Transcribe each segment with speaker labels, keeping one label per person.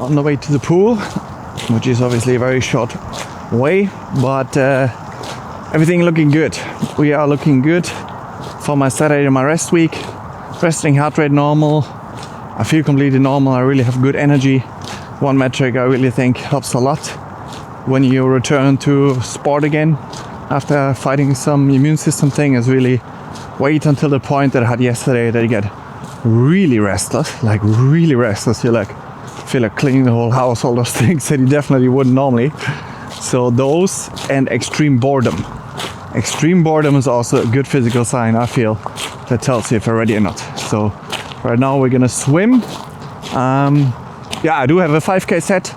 Speaker 1: on the way to the pool, which is obviously a very short way, but everything looking good. We are looking good for my Saturday and my rest week. Resting heart rate normal. I feel completely normal. I really have good energy. One metric I really think helps a lot when you return to sport again after fighting some immune system thing is really wait until the point that I had yesterday that you get really restless, like really restless. You feel like cleaning the whole house, all those things that you definitely wouldn't normally. So those and extreme boredom. Extreme boredom is also a good physical sign, I feel, that tells you if you're ready or not. So right now we're gonna swim. I do have a 5K set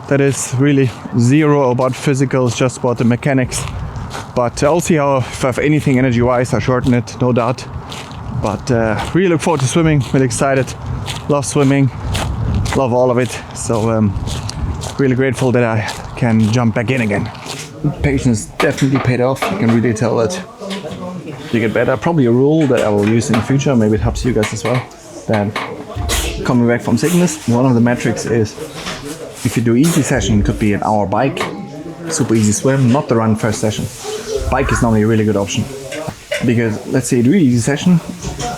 Speaker 1: that is really zero about physical, it's just about the mechanics. But I'll see how, if I have anything energy-wise, I shorten it, no doubt. But really look forward to swimming, really excited. Love swimming, love all of it. So really grateful that I can jump back in again. Patience definitely paid off. You can really tell that you get better. Probably a rule that I will use in the future. Maybe it helps you guys as well. Then coming back from sickness, one of the metrics is if you do easy session, it could be an hour bike, super easy swim, not the run first session. Bike is normally a really good option because let's say you do easy session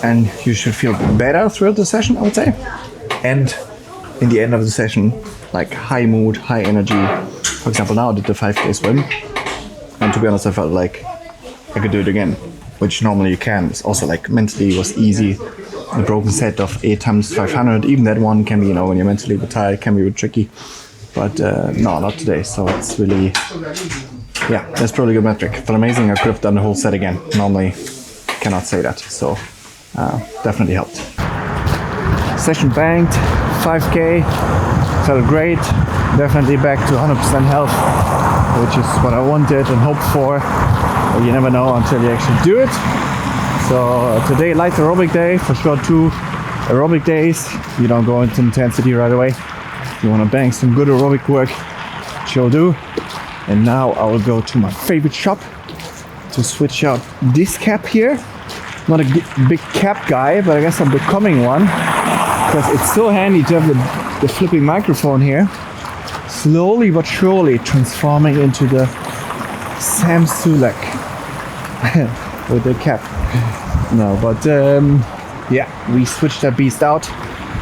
Speaker 1: and you should feel better throughout the session, I would say. And in the end of the session, like high mood, high energy. For example, now I did the 5K swim, and to be honest, I felt like I could do it again, which normally you can. It's also like mentally it was easy. The broken set of 8 times 500, even that one can be, when you're mentally a bit tired, can be a bit tricky. But no, not today. So it's really, that's probably a good metric. Felt amazing. I could have done the whole set again. Normally, cannot say that. So definitely helped. Session banked, 5K, felt great. Definitely back to 100% health, which is what I wanted and hoped for. But you never know until you actually do it. So today, light aerobic day, for sure 2 aerobic days. You don't go into intensity right away. You want to bang some good aerobic work, which you'll do. And now I will go to my favorite shop to switch out this cap here. Not a big cap guy, but I guess I'm becoming one. Because it's so handy to have the flipping microphone here. Slowly but surely transforming into the Sam Sulek with the cap. No, but we switched that beast out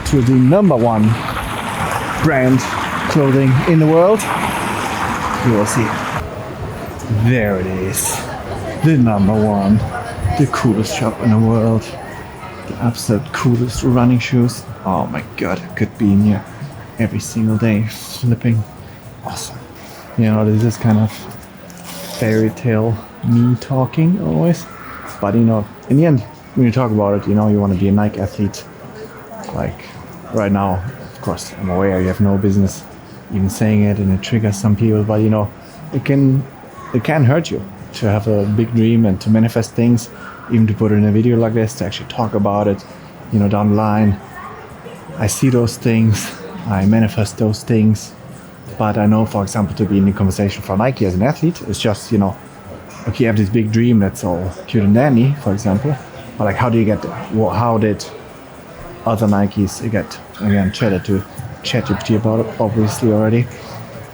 Speaker 1: to the #1 brand clothing in the world. You will see. There it is. The #1. The coolest shop in the world. The absolute coolest running shoes. Oh my god, I could be in here every single day flipping. Awesome. This is kind of fairy tale me talking always. But in the end, when you talk about it, you want to be a Nike athlete. Like right now, of course, I'm aware you have no business even saying it, and it triggers some people. But it can hurt you to have a big dream and to manifest things, even to put it in a video like this, to actually talk about it, down the line. I see those things, I manifest those things. But I know, for example, to be in the conversation for Nike as an athlete, it's just, okay, you have this big dream that's all cute and dandy, for example. But like, how do you get there? How did other Nikes get, again, chatted to ChatGPT about it, obviously already.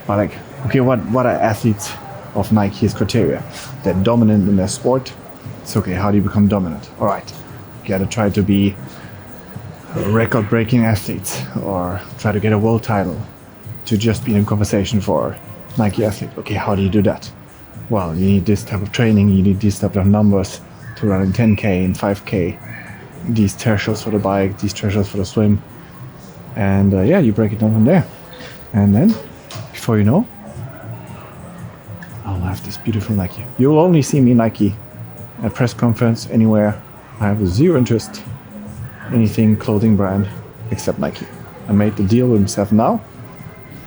Speaker 1: But like, okay, what are athletes of Nike's criteria? They're dominant in their sport. It's okay, how do you become dominant? All right, you gotta try to be a record-breaking athlete or try to get a world title to just be in conversation for Nike athlete. Okay, how do you do that? Well, you need this type of training, you need these type of numbers to run in 10K and 5K, these thresholds for the bike, these thresholds for the swim. And you break it down from there. And then, before you know, I'll have this beautiful Nike. You'll only see me Nike at press conference, anywhere. I have zero interest in anything clothing brand except Nike. I made the deal with myself now.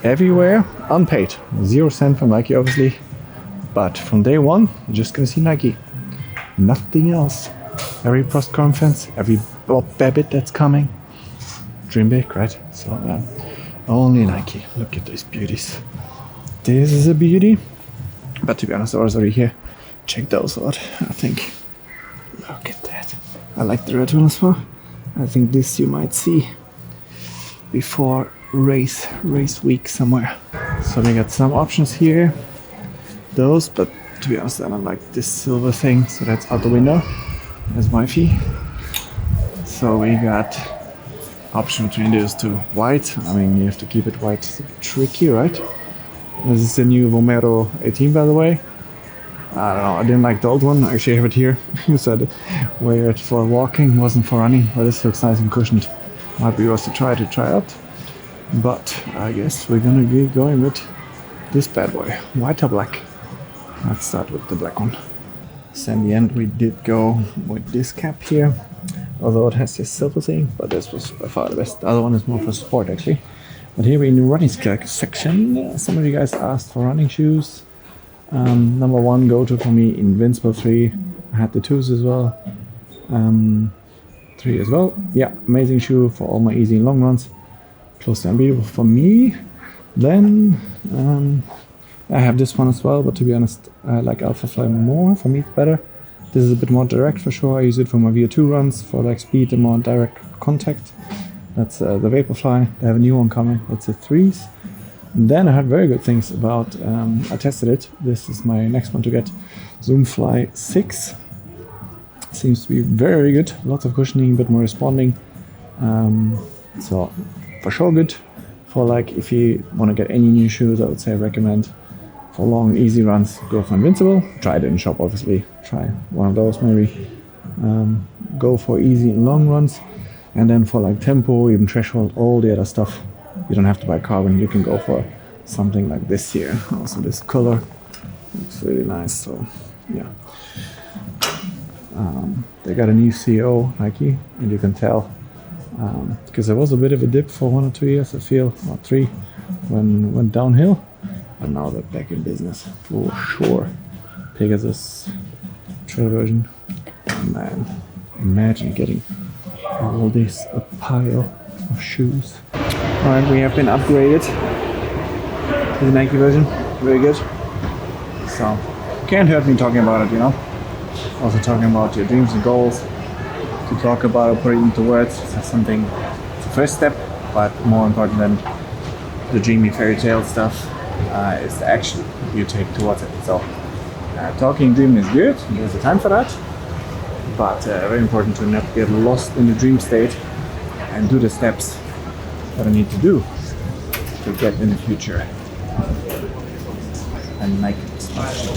Speaker 1: Everywhere, unpaid. 0 cent from Nike, obviously. But from day one, you're just gonna see Nike. Nothing else. Every press conference, every Bob Babbitt that's coming. Dream big, right? So, only Nike. Look at these beauties. This is a beauty. But to be honest, I was already here. Check those out, I think. Look at that. I like the red one as well. I think this you might see before race week somewhere. So we got some options here. Those, but to be honest, I don't like this silver thing, so that's out the window. That's wifey. So we got option between those two. White, I mean, you have to keep it white. It's a bit tricky, right? This is the new Vomero 18, by the way. I don't know, I didn't like the old one. I actually have it here. You said wear it for walking, wasn't for running, but this looks nice and cushioned. Might be worth to try out. But I guess we're gonna be going with this bad boy, white or black. Let's start with the black one. So in the end we did go with this cap here, although it has this silver thing, but this was by far the best. The other one is more for sport actually. But here we're in the running section. Some of you guys asked for running shoes. Number one go-to for me, Invincible 3. I had the 2s as well. 3 as well. Yeah, amazing shoe for all my easy and long runs. Close to unbeatable for me. Then I have this one as well, but to be honest, I like Alpha Fly more. For me, it's better. This is a bit more direct for sure. I use it for my VO2 runs for like speed and more direct contact. That's the Vaporfly. They have a new one coming. That's the 3s. And then I heard very good things about. I tested it. This is my next one to get. Zoomfly 6. Seems to be very good. Lots of cushioning, a bit more responding. So for sure good. For like if you want to get any new shoes, I would say recommend. For long easy runs, go for Invincible. Try it in shop obviously. Try one of those maybe. Go for easy and long runs. And then for like tempo, even threshold, all the other stuff, you don't have to buy carbon. You can go for something like this here. Also this color looks really nice. So yeah. They got a new CEO, Nike, and you can tell because there was a bit of a dip for 1 or 2 years, I feel, or 3, when went downhill. But now they're back in business for sure. Pegasus trail version. Man, imagine getting all this a pile of shoes. Alright, we have been upgraded to the Nike version. Very good. So, can't hurt me talking about it, you know. Also talking about your dreams and goals. To talk about it, put it into words. That's something, it's the first step, but more important than the dreamy fairy tale stuff is the action you take towards it. So, talking dream is good. There's a time for that. But very important to not get lost in the dream state and do the steps that I need to do to get in the future and make it special.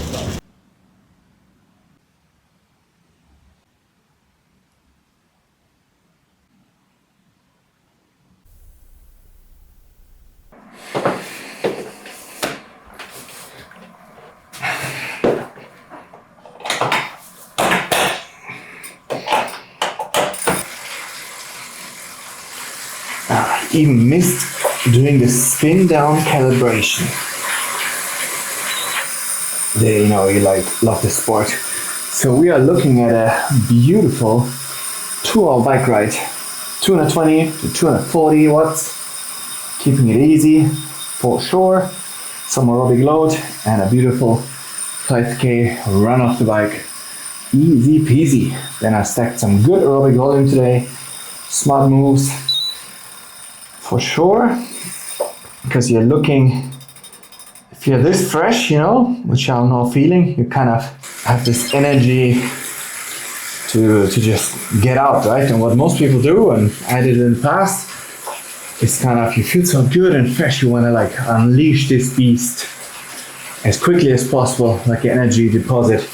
Speaker 1: Even missed doing the spin down calibration. There, you know, you like love the sport. So we are looking at a beautiful 2-hour bike ride, 220 to 240 watts, keeping it easy for sure. Some aerobic load and a beautiful 5k run off the bike, easy peasy. Then I stacked some good aerobic volume today, smart moves. For sure, because you're looking, if you're this fresh, you know, which I'm now feeling, you kind of have this energy to just get out, right? And what most people do, and I did it in the past, is kind of, you feel so good and fresh, you want to like unleash this beast as quickly as possible, like your energy deposit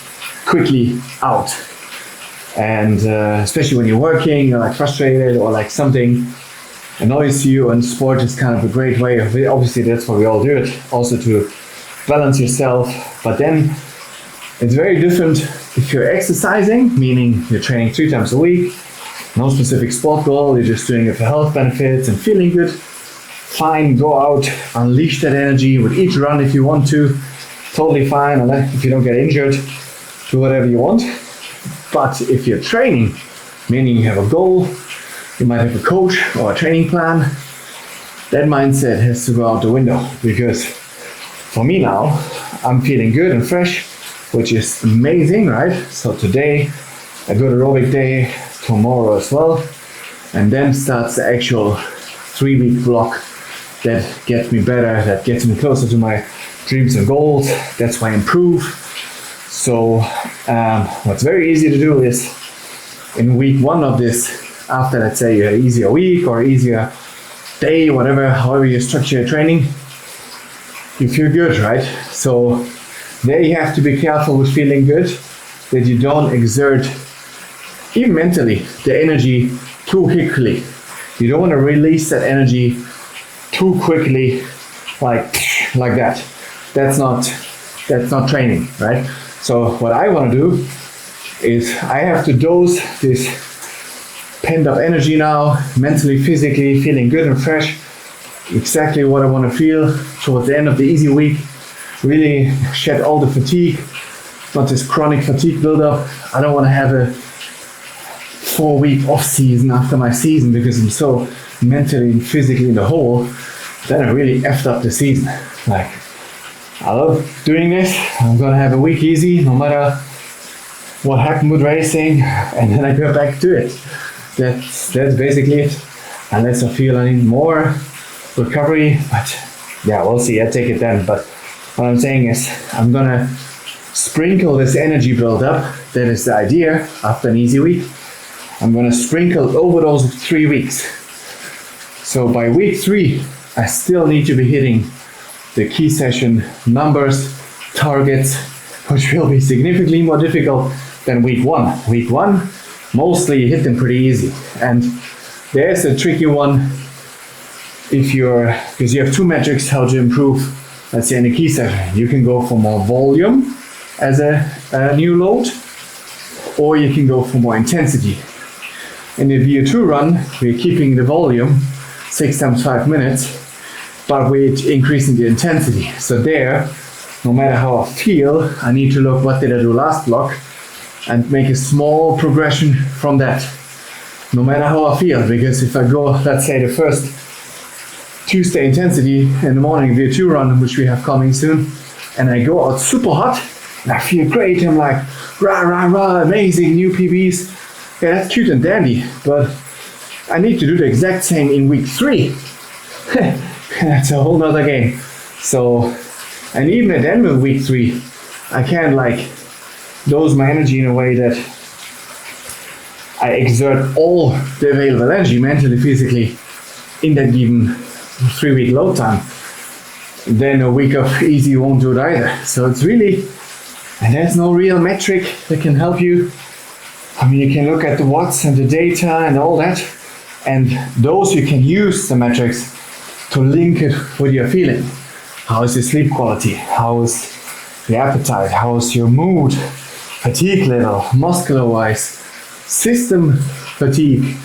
Speaker 1: quickly out. And especially when you're working, you're like frustrated or like something annoys you, and sport is kind of a great way of it. Obviously that's why we all do it, also to balance yourself. But then it's very different if you're exercising, meaning you're training 3 times a week, no specific sport goal, you're just doing it for health benefits and feeling good. Fine, go out, unleash that energy with each run if you want to, totally fine, and if you don't get injured, do whatever you want. But if you're training, meaning you have a goal, you might have a coach or a training plan, that mindset has to go out the window, because for me now, I'm feeling good and fresh, which is amazing, right? So today, a good aerobic day, tomorrow as well, and then starts the actual 3-week block that gets me better, that gets me closer to my dreams and goals. That's why I improve. So what's very easy to do is in week 1 of this, after let's say an easier week or easier day, whatever, however you structure your training, you feel good, right? So there you have to be careful with feeling good, that you don't exert, even mentally, the energy too quickly. You don't want to release that energy too quickly, like that. That's not training, right? So what I want to do is I have to dose this pent up energy now, mentally, physically, feeling good and fresh. Exactly what I want to feel towards the end of the easy week. Really shed all the fatigue, not this chronic fatigue buildup. I don't want to have a 4-week off season after my season because I'm so mentally and physically in the hole. Then I really effed up the season. Like, I love doing this. I'm gonna have a week easy no matter what happened with racing, and then I go back to it. That's basically it. Unless I feel I need more recovery, but yeah, we'll see. I take it then. But what I'm saying is I'm gonna sprinkle this energy buildup. That is the idea after an easy week. I'm gonna sprinkle over those 3 weeks. So by week 3, I still need to be hitting the key session numbers, targets, which will be significantly more difficult than week 1. Week 1, mostly you hit them pretty easy. And there's a tricky one because you have 2 metrics how to improve, let's say in a key session. You can go for more volume as a new load, or you can go for more intensity. In the VO2 run, we're keeping the volume 6 times 5 minutes, but we're increasing the intensity. So there, no matter how I feel, I need to look what did I do last block and make a small progression from that. No matter how I feel, because if I go, let's say the first Tuesday intensity in the morning VO2 run, which we have coming soon, and I go out super hot, and I feel great, I'm like, rah, rah, rah, amazing, new PBs. Yeah, that's cute and dandy, but I need to do the exact same in week 3. That's a whole nother game. So, and even at the end of week 3, I can't like dose my energy in a way that I exert all the available energy mentally, physically in that given 3-week load time. Then a week of easy won't do it either. So it's really, and there's no real metric that can help you. I mean, you can look at the watts and the data and all that, and those you can use the metrics to link it with your feeling. How is your sleep quality? How is your appetite? How is your mood? Fatigue level, muscular-wise, system fatigue.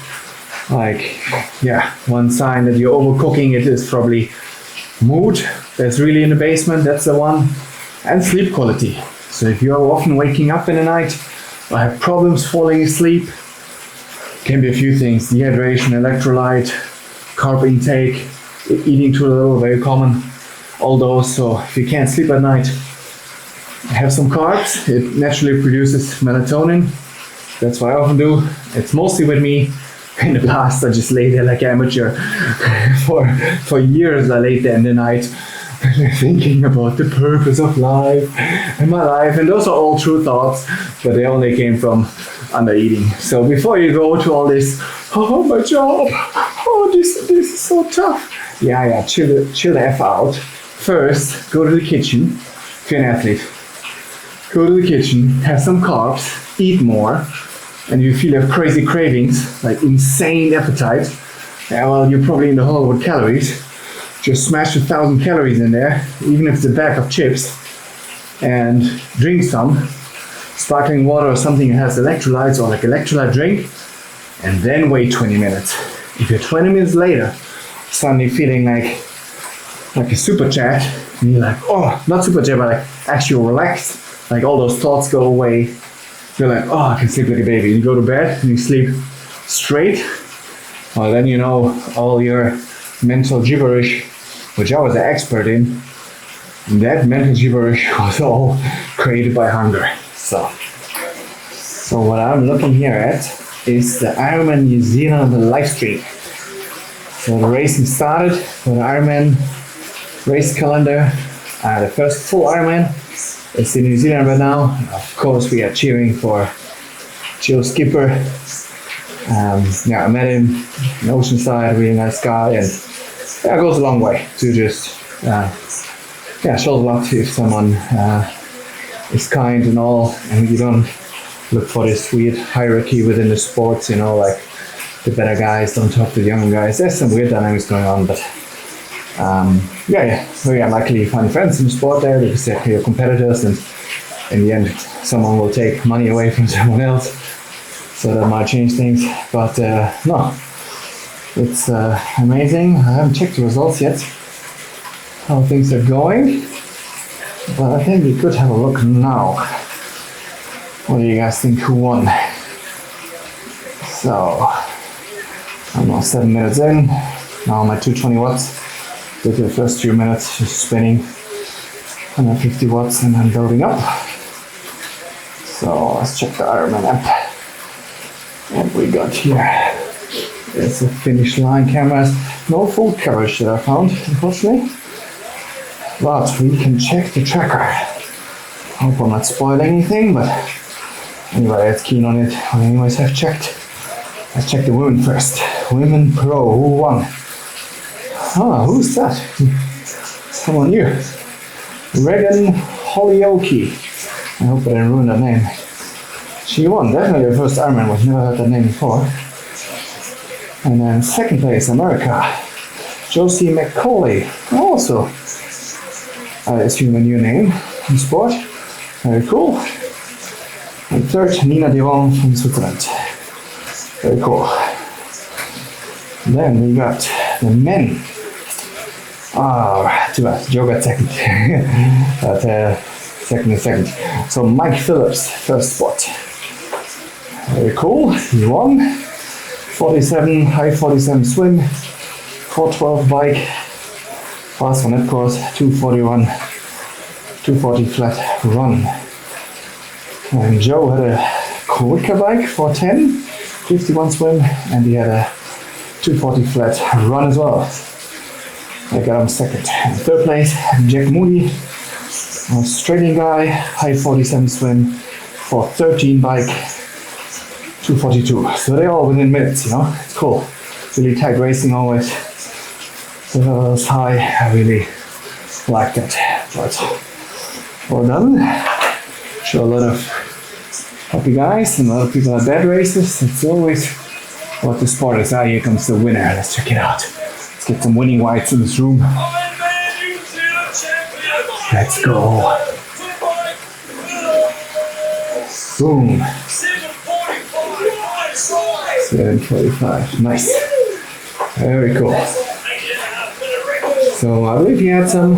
Speaker 1: Like, yeah, one sign that you're overcooking it is probably mood. That's really in the basement, that's the one. And sleep quality. So if you're often waking up in the night or have problems falling asleep, can be a few things: dehydration, electrolyte, carb intake, eating too little, very common, all those. So if you can't sleep at night, have some carbs. It naturally produces melatonin. That's what I often do. It's mostly with me. In the past, I just lay there like an amateur. For years, I laid there in the night thinking about the purpose of life and my life. And those are all true thoughts, but they only came from under eating. So before you go to all this, oh, my job, oh, this is so tough. Yeah, chill the F out. First, go to the kitchen. If you're an athlete, go to the kitchen, have some carbs, eat more, and you feel you have crazy cravings, like insane appetite. Yeah, well, you're probably in the hole with calories. Just smash 1,000 calories in there, even if it's a bag of chips, and drink some sparkling water or something that has electrolytes, or like electrolyte drink, and then wait 20 minutes. If you're 20 minutes later, suddenly feeling like a super chat, and you're like, oh, not super chat, but like actually relaxed, like all those thoughts go away. You're like, oh, I can sleep like a baby. You go to bed and you sleep straight. Well, then you know all your mental gibberish, which I was an expert in, and that mental gibberish was all created by hunger. So what I'm looking here at is the IRONMAN New Zealand live stream. So the racing started for the Ironman race calendar. The first full Ironman is in New Zealand right now. Of course, we are cheering for Joe Skipper. I met him in Oceanside, really nice guy, and it goes a long way to just show love if someone is kind and all, and you don't look for this weird hierarchy within the sports, like the better guys don't talk to the younger guys. There's some weird dynamics going on, but very unlikely to find friends in the sport there because they're competitors, and in the end someone will take money away from someone else, so that might change things. But no, it's amazing. I haven't checked the results yet, how things are going, but I think we could have a look now. What do you guys think, who won? So I'm now 7 minutes in. Now I'm at 220 watts. Did the first 2 minutes just spinning 150 watts and then building up. So let's check the Ironman app. What we got here? There's the finish line cameras. No full coverage that I found, unfortunately. But we can check the tracker. Hope I'm not spoiling anything, but anybody that's keen on it will anyways have checked. Let's check the women first. Women Pro, who won? Who's that? Someone new. Regan Holyoke. I hope I didn't ruin that name. She won, definitely the first Ironman, we've never heard that name before. And then second place, America. Josie McCauley, also, I assume a new name in sport. Very cool. And third, Nina Devon from Switzerland. Very cool. Then we got the men. Too bad, Joe got second. But second. So Mike Phillips, first spot. Very cool, he won. 47, high 47 swim, 412 bike, fast on net course, 241, 240 flat run. And Joe had a quicker bike, 410, 51 swim, and he had a 240 flat run as well. I got him second. And third place, Jack Moody, Australian guy, high 47 swim, 413 bike, 242. So they're all within minutes, It's cool. Really tight racing always. The levels high. I really like that. But well done. Show a lot of happy guys and a lot of people at bad races. It's always what the sport is. Here comes the winner. Let's check it out. Let's get some winning whites in this room. Let's go. Boom. 7:45. Nice. Very cool. So I believe he had some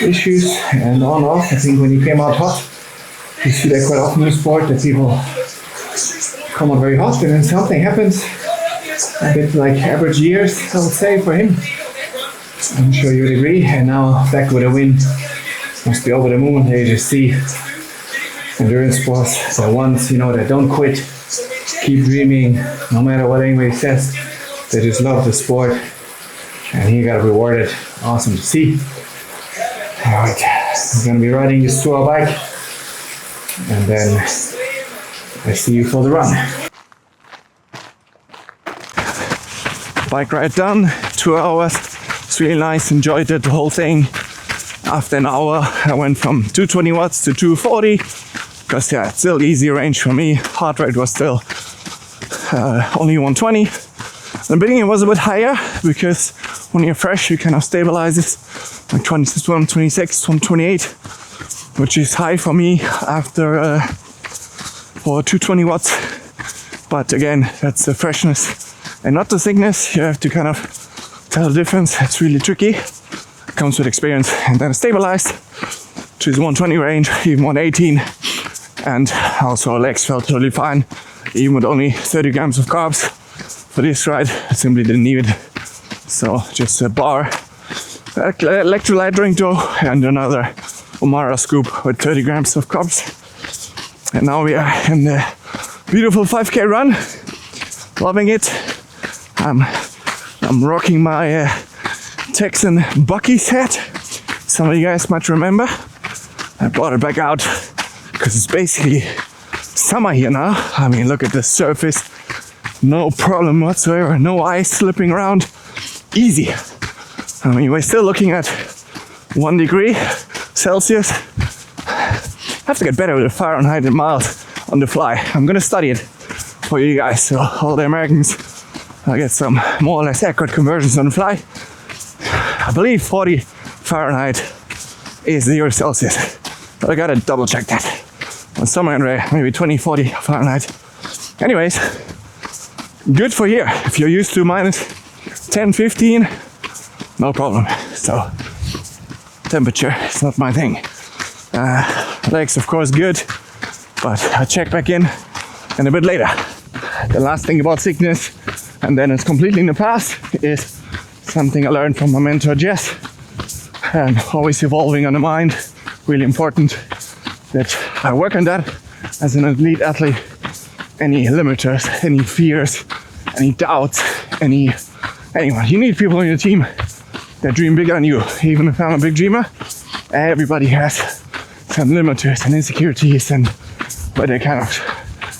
Speaker 1: issues and on off. I think when he came out hot, you see that quite often in the sport, that people come out very hot and then something happens. A bit like average years, I would say, for him. I'm sure you would agree. And now back with a win. Must be over the moon. They just see endurance sports, the ones, that don't quit, keep dreaming, no matter what anybody says. They just love the sport, and he got rewarded. Awesome to see. All right, I'm gonna be riding this 2-hour bike, and then I see you for the run. Bike ride done, 2 hours. It's really nice. Enjoyed it, the whole thing. After an hour, I went from 220 watts to 240. Because it's still easy range for me. Heart rate was still only 120. The beginning was a bit higher because when you're fresh, you kind of stabilize it like 26, 126, 128, which is high for me after for 220 watts. But again, that's the freshness and not the thickness. You have to kind of tell the difference. It's really tricky. It comes with experience. And then stabilized to the 120 range, even 118. And also legs felt totally fine, even with only 30 grams of carbs. For this ride, I simply didn't need it. So just a bar, electrolyte drink though, and another Omara scoop with 30 grams of carbs. And now we are in the beautiful 5K run. Loving it. I'm I'm rocking my Texan Bucky's hat. Some of you guys might remember. I brought it back out because it's basically summer here now. I mean, look at the surface. No problem whatsoever. No ice slipping around. Easy. I mean, we're still looking at 1 degree Celsius. I have to get better with the Fahrenheit and miles on the fly. I'm gonna study it for you guys, so all the Americans, I get some more or less accurate conversions on the fly. I believe 40 Fahrenheit is 0 Celsius, but I gotta double check that. On somewhere in there, maybe 20, 40 Fahrenheit. Anyways, good for here. If you're used to minus 10, 15, no problem. So, temperature is not my thing. Legs, of course, good, but I check back in and a bit later. The last thing about sickness, and then it's completely in the past, is something I learned from my mentor Jess. And always evolving on the mind, really important that I work on that as an elite athlete. Any limiters, any fears, any doubts, anyone. You need people on your team that dream bigger than you. Even if I'm a big dreamer, everybody has some limiters and insecurities, and but they kind of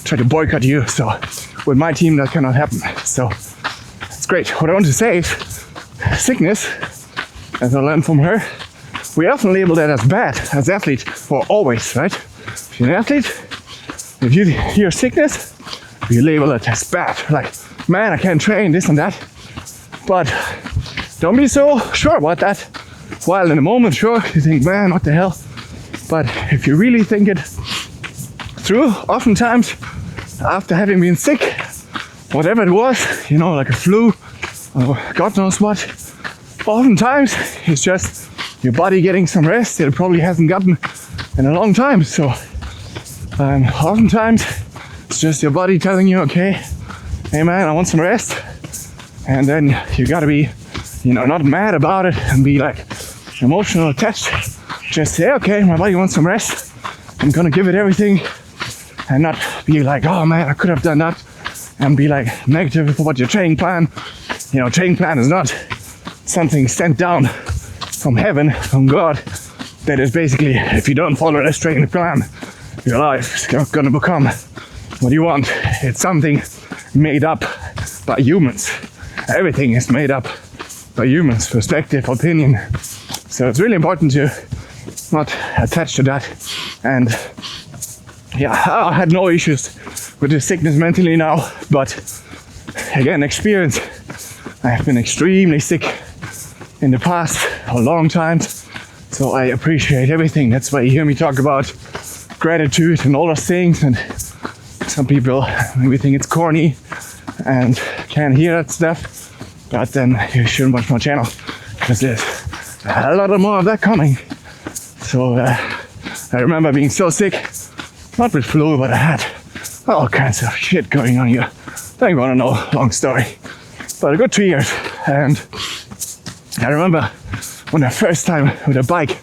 Speaker 1: try to boycott you. So with my team, that cannot happen. So it's great. What I want to say is sickness, as I learned from her, we often label that as bad as athletes for always, right? If you're an athlete, if you hear sickness, you label it as bad. Like, man, I can't train, this and that. But don't be so sure about that. While in the moment, sure, you think, man, what the hell? But if you really think it through, oftentimes, after having been sick, whatever it was, you know, like a flu, or God knows what, oftentimes it's just your body getting some rest that it probably hasn't gotten in a long time. So oftentimes it's just your body telling you, okay, hey man, I want some rest. And then you gotta be, you know, not mad about it and be like emotional attached. Just say, okay, my body wants some rest. I'm gonna give it everything, and not be like, oh man, I could have done that, and be like negative about your training plan. You know, training plan is not something sent down from heaven, from God, that is basically, if you don't follow this training plan, your life is not gonna become what you want. It's something made up by humans. Everything is made up by humans, perspective, opinion. So it's really important to not attach to that. And yeah, I had no issues with this sickness mentally now, but again, experience. I have been extremely sick in the past for a long time, so I appreciate everything. That's why you hear me talk about gratitude and all those things, and some people maybe think it's corny and can't hear that stuff, but then you shouldn't watch my channel because there's a lot more of that coming. So I remember being so sick, not with flu, but I had all kinds of shit going on here. Don't even want to know, long story. But a good 2 years. And I remember when the first time with a bike,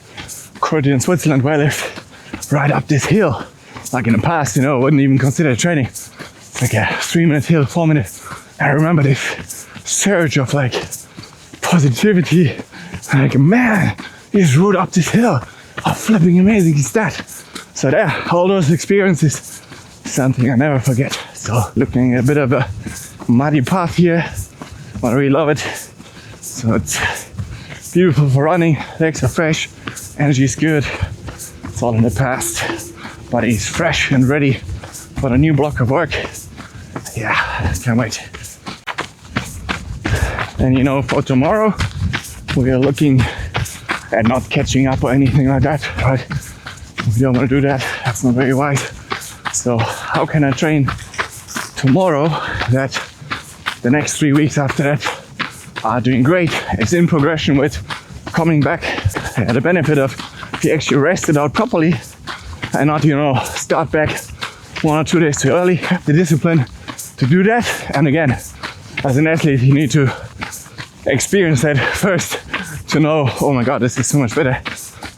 Speaker 1: currently in Switzerland where I live, ride up this hill. Like in the past, you know, I wouldn't even consider training. It's like a 3-minute hill, 4-minute. I remember this surge of like positivity. Like, man, he just rode up this hill. How flipping amazing is that? So there, all those experiences, something I never forget. So looking at a bit of a muddy path here, I really love it. So it's beautiful for running, legs are fresh, energy is good. It's all in the past. Body's fresh and ready for a new block of work. Yeah, can't wait. And you know, for tomorrow, we are looking at not catching up or anything like that, right? We don't want to do that, that's not very wise. So how can I train tomorrow that the next 3 weeks after that are doing great? It's in progression with coming back. The benefit of if you actually rest it out properly and not, you know, start back 1 or 2 days too early, have the discipline to do that. And again, as an athlete, you need to experience that first to know, oh my god, this is so much better.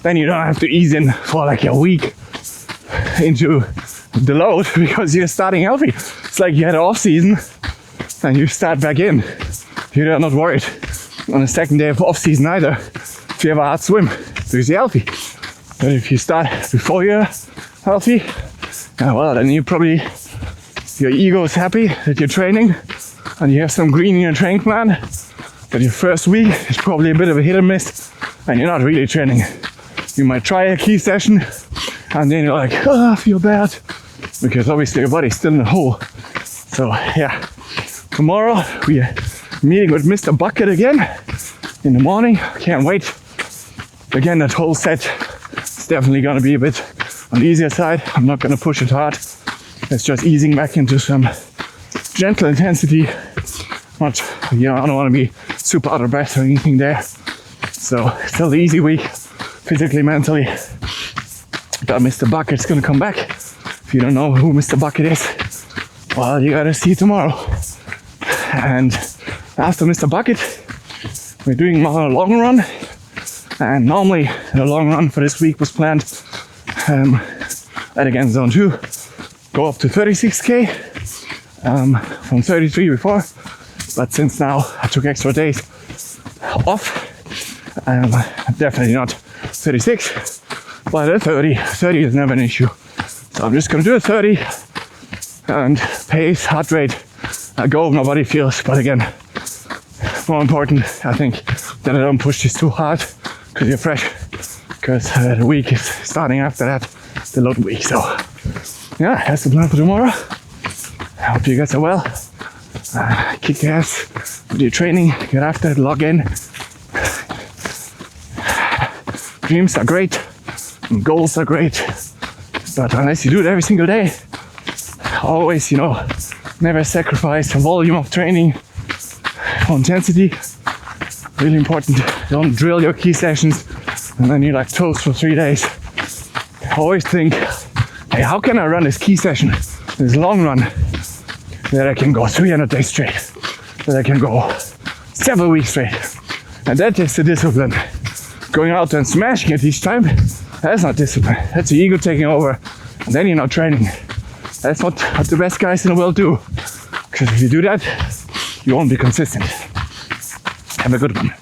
Speaker 1: Then you don't have to ease in for like a week into the load because you're starting healthy. It's like you had an off season and you start back in. you're not worried on the second day of off season either if you have a hard swim because you're healthy. But if you start before you're healthy, well, then you probably, your ego is happy that you're training and you have some green in your training plan. But your first week is probably a bit of a hit or miss and you're not really training. You might try a key session and then you're like, oh, I feel bad, because obviously your body's still in a hole. So yeah, tomorrow we are meeting with Mr. Bucket again in the morning. Can't wait. Again, that whole set is definitely gonna be a bit on the easier side. I'm not gonna push it hard. It's just easing back into some gentle intensity. Not, I don't want to be super out of breath or anything there. So still the easy week, physically, mentally. But Mr. Bucket's gonna come back. If you don't know who Mr. Bucket is, well, you gotta see tomorrow. And after Mr. Bucket, we're doing a long run. And normally the long run for this week was planned at again zone 2, go up to 36k from 33 before. But since now I took extra days off, definitely not 36, but at 30 is never an issue. So I'm just gonna do a 30 and pace, heart rate, I go, nobody feels. But again, more important, I think, that I don't push this too hard because you're fresh, because the week is starting after that, the load week. So yeah, that's the plan for tomorrow. I hope you guys are well. Kick ass with your training, get after it, log in. Dreams are great, and goals are great, but unless you do it every single day, always, never sacrifice the volume of training for intensity. Really important. Don't drill your key sessions and then you're like toast for 3 days. Always think, hey, how can I run this key session, this long run, that I can go 300 days straight, that I can go 7 weeks straight. And that is the discipline. Going out and smashing it each time, that's not discipline. That's the ego taking over. And then you're not training. That's what the best guys in the world do. Because if you do that, you won't be consistent. Have a good one.